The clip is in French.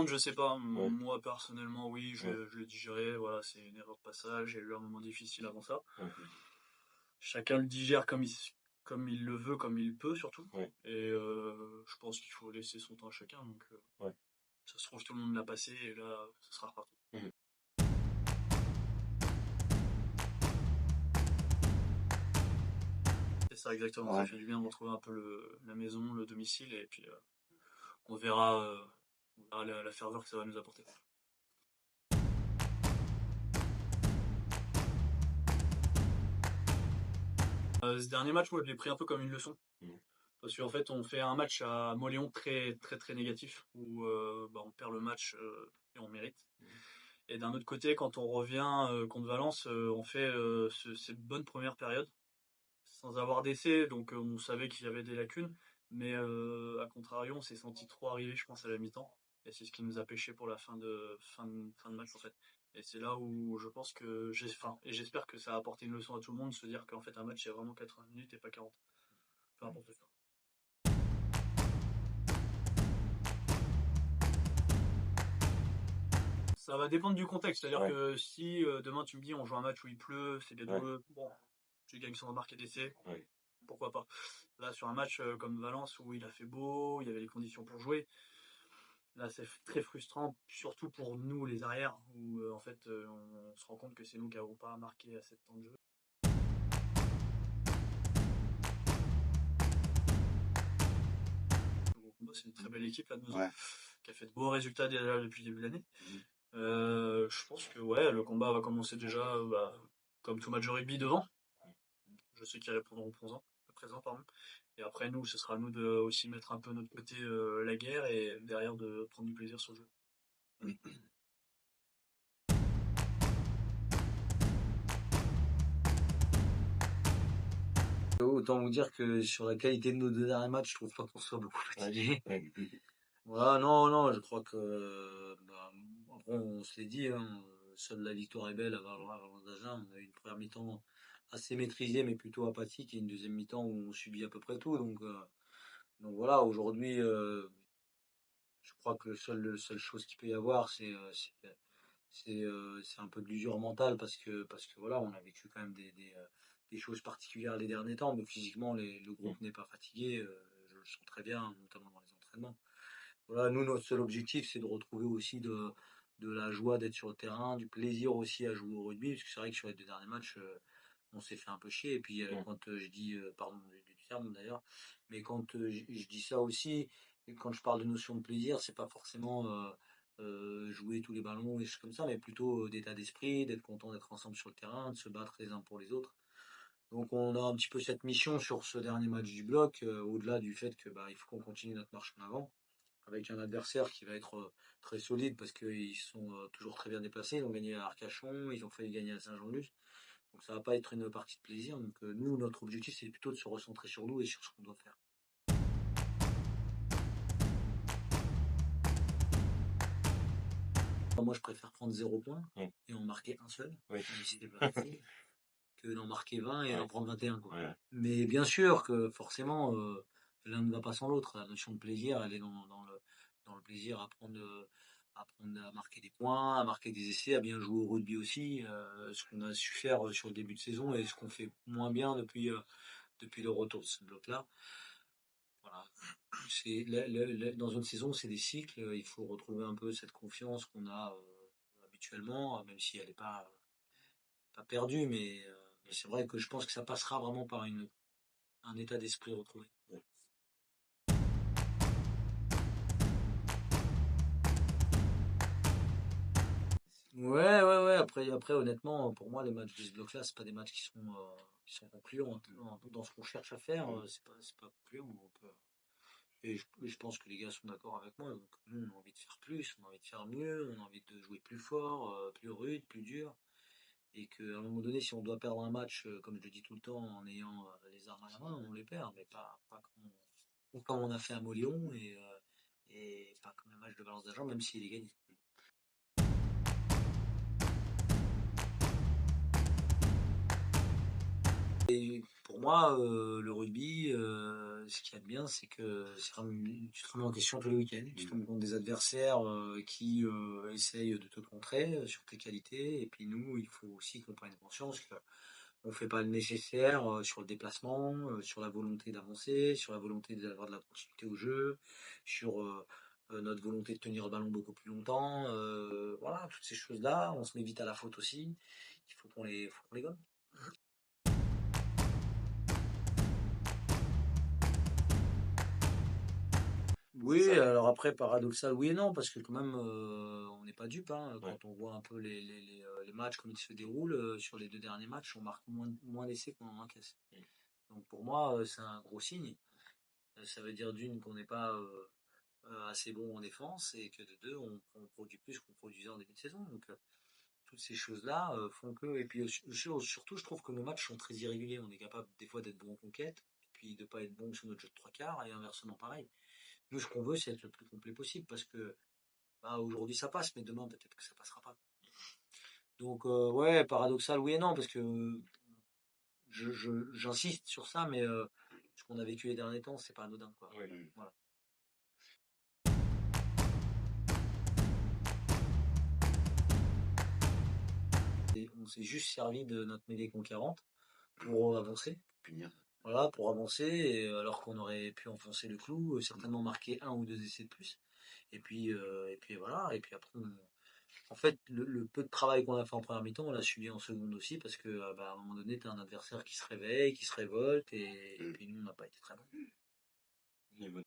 monde, je sais pas. Ouais. Moi, personnellement, oui, Ouais. je le digérais. Voilà, c'est une erreur de passage. J'ai eu un moment difficile avant ça. Ouais. Chacun le digère comme il le veut, comme il peut, surtout. Ouais. Et je pense qu'il faut laisser son temps à chacun. Donc, Ouais. ça se trouve, tout le monde l'a passé et là, ce sera reparti. Mhm. C'est ça, exactement. Ouais. Ça fait du bien de retrouver un peu la maison, le domicile, et puis on verra, la ferveur que ça va nous apporter. Ce dernier match, moi, je l'ai pris un peu comme une leçon. Mhm. Parce qu'en fait, on fait un match à Moléon très, très, très négatif, où on perd le match et on mérite. Et d'un autre côté, quand on revient contre Valence, on fait cette bonne première période, sans avoir d'essai, donc on savait qu'il y avait des lacunes. Mais à contrario, on s'est senti trop arrivé, je pense, à la mi-temps. Et c'est ce qui nous a pêché pour la fin de match, en fait. Et c'est là où je pense que et j'espère que ça a apporté une leçon à tout le monde, de se dire qu'en fait un match c'est vraiment 80 minutes et pas 40. Peu importe le score. Ça va dépendre du contexte, c'est-à-dire Ouais. que si demain tu me dis on joue un match où il pleut, c'est des Ouais. douloureux, bon, tu gagnes sans marquer d'essai, Ouais. pourquoi pas. Là sur un match comme Valence où il a fait beau, il y avait les conditions pour jouer, là c'est très frustrant, surtout pour nous les arrières, où en fait on se rend compte que c'est nous qui n'avons pas marqué assez de temps de jeu. C'est une très belle équipe là de Besançon, Ouais. qui a fait de beaux résultats déjà depuis le début de l'année. Mhm. Je pense que ouais, le combat va commencer déjà comme tout match de rugby devant. Je sais qu'ils répondront présent, pardon. Et après nous, ce sera à nous de aussi mettre un peu notre côté la guerre et derrière de prendre du plaisir sur le jeu. Autant vous dire que sur la qualité de nos deux derniers matchs, je trouve pas qu'on soit beaucoup fatigué. Ouais. Voilà, non, je crois que après, on se l'est dit, hein, seule la victoire est belle à Valence d'Agen. On a eu une première mi-temps assez maîtrisée, mais plutôt apathique, et une deuxième mi-temps où on subit à peu près tout. Donc voilà, aujourd'hui, je crois que la seule chose qu'il peut y avoir, c'est un peu de l'usure mentale parce que voilà, on a vécu quand même des choses particulières les derniers temps, mais physiquement, le groupe n'est pas fatigué. Je le sens très bien, notamment dans les entraînements. Voilà, nous, notre seul objectif, c'est de retrouver aussi de la joie d'être sur le terrain, du plaisir aussi à jouer au rugby, parce que c'est vrai que sur les deux derniers matchs, on s'est fait un peu chier. Et puis, quand je dis, pardon du terme d'ailleurs, mais quand je dis ça aussi, et quand je parle de notion de plaisir, c'est pas forcément jouer tous les ballons et choses comme ça, mais plutôt d'état d'esprit, d'être content d'être ensemble sur le terrain, de se battre les uns pour les autres. Donc on a un petit peu cette mission sur ce dernier match du bloc, au-delà du fait que il faut qu'on continue notre marche en avant, avec un adversaire qui va être très solide parce qu'ils sont toujours très bien déplacés. Ils ont gagné à Arcachon, ils ont failli gagner à Saint-Jean-de-Luz. Donc ça va pas être une partie de plaisir. Donc nous, notre objectif, c'est plutôt de se recentrer sur nous et sur ce qu'on doit faire. Moi, je préfère prendre 0 points et en marquer un seul, Ouais. même si c'est pas facile, que d'en marquer 20 et d'en prendre 21. Quoi. Ouais. Mais bien sûr que forcément, l'un ne va pas sans l'autre. La notion de plaisir, elle est dans le plaisir à marquer des points, à marquer des essais, à bien jouer au rugby aussi, ce qu'on a su faire sur le début de saison et ce qu'on fait moins bien depuis le retour de ce bloc-là. Voilà. Dans une saison, c'est des cycles. Il faut retrouver un peu cette confiance qu'on a habituellement, même si elle n'est pas perdue. Mais c'est vrai que je pense que ça passera vraiment par un état d'esprit retrouvé. Ouais. Après, honnêtement, pour moi, les matchs de ce bloc-là, c'est pas des matchs qui sont concluants. Dans ce qu'on cherche à faire, c'est pas concluant. Et je pense que les gars sont d'accord avec moi. Donc, nous, on a envie de faire plus, on a envie de faire mieux, on a envie de jouer plus fort, plus rude, plus dur. Et qu'à un moment donné, si on doit perdre un match, comme je le dis tout le temps, en ayant les armes à la main, on les perd, mais pas comme on a fait à Moléon et pas comme le match de Valence d'Agen, même s'il est gagné. Et pour pour moi, le rugby, ce qu'il y a de bien, c'est que c'est quand même, tu te remets en question tous les week-ends. Tu te rends compte des adversaires qui essayent de te contrer sur tes qualités. Et puis nous, il faut aussi qu'on prenne conscience qu'on ne fait pas le nécessaire sur le déplacement, sur la volonté d'avancer, sur la volonté d'avoir de la continuité au jeu, sur notre volonté de tenir le ballon beaucoup plus longtemps. Voilà, toutes ces choses-là, on se met vite à la faute aussi. Il faut qu'on les gomme. Oui, Ça, alors après, paradoxal, oui et non, parce que quand même, on n'est pas dupe, hein, ouais. quand on voit un peu les matchs comme ils se déroulent, sur les 2 derniers matchs, on marque moins d'essais qu'on en encaisse. Donc pour moi, c'est un gros signe. Ça veut dire d'une qu'on n'est pas assez bon en défense et que de deux, on produit plus qu'on produisait en début de saison. Donc toutes ces choses-là font que. Et puis surtout, je trouve que nos matchs sont très irréguliers. On est capable des fois d'être bon en conquête, puis de pas être bon sur notre jeu de trois quarts, et inversement pareil. Nous, ce qu'on veut, c'est être le plus complet possible parce que bah, aujourd'hui ça passe, mais demain peut-être que ça passera pas. Donc ouais, paradoxal, oui et non, parce que j'insiste sur ça, mais ce qu'on a vécu les derniers temps, c'est pas anodin, quoi. Oui. Voilà. Et on s'est juste servi de notre mêlée conquérante pour avancer. Punir. Voilà, pour avancer, et, alors qu'on aurait pu enfoncer le clou, certainement marquer un ou deux essais de plus. Et puis voilà, et puis après, en fait, le peu de travail qu'on a fait en première mi-temps, on l'a subi en seconde aussi, parce que bah, à un moment donné, tu as un adversaire qui se réveille, qui se révolte, et puis nous, on n'a pas été très bons. Les bonnes